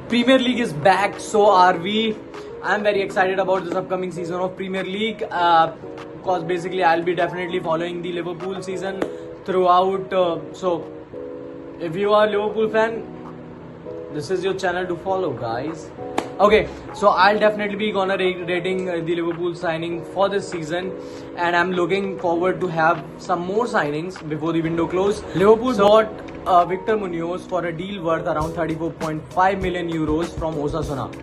Premier League is back, so are we. I'm very excited about this upcoming season of Premier League because basically I'll be definitely following the Liverpool season throughout. So if you are a Liverpool fan, this is your channel to follow, guys. Okay, so I'll definitely be gonna rating the Liverpool signing for this season, and I'm looking forward to have some more signings before the window close. Liverpool bought Victor Munoz for a deal worth around 34.5 million euros from Osasuna,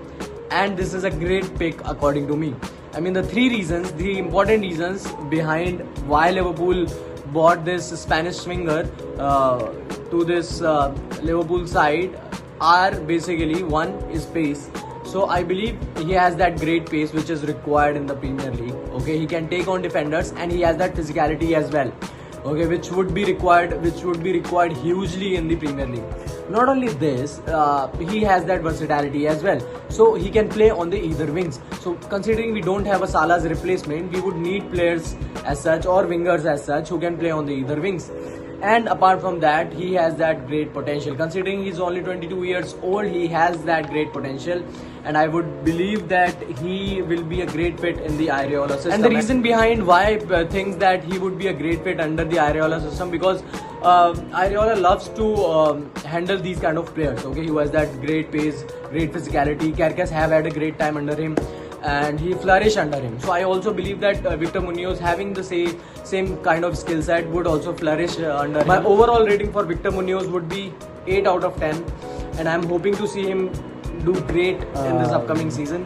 and this is a great pick according to me. I mean, the important reasons behind why Liverpool bought this Spanish swinger to this Liverpool side are basically, one is pace. So I believe he has that great pace which is required in the Premier League. Okay, he can take on defenders and he has that physicality as well. Okay, which would be required hugely in the Premier League. Not only this, he has that versatility as well. So he can play on the either wings. So considering we don't have a Salah's replacement, we would need players as such or wingers as such who can play on the either wings. And apart from that, he has that great potential. Considering he's only 22 years old, he has that great potential. And I would believe that he will be a great fit in the Areola system. And the reason behind why I think that he would be a great fit under the Areola system, because Areola loves to handle these kind of players. Okay, who has that great pace, great physicality. Kerkez have had a great time under him, and he flourished under him. So I also believe that Victor Munoz, having the same kind of skill set, would also flourish under him. My overall rating for Victor Munoz would be 8 out of 10, and I'm hoping to see him do great in this upcoming season.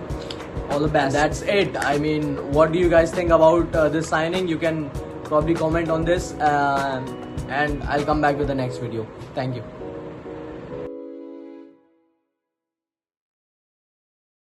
All the best. That's it. I mean, what do you guys think about this signing? You can probably comment on this, and I'll come back with the next video. Thank you.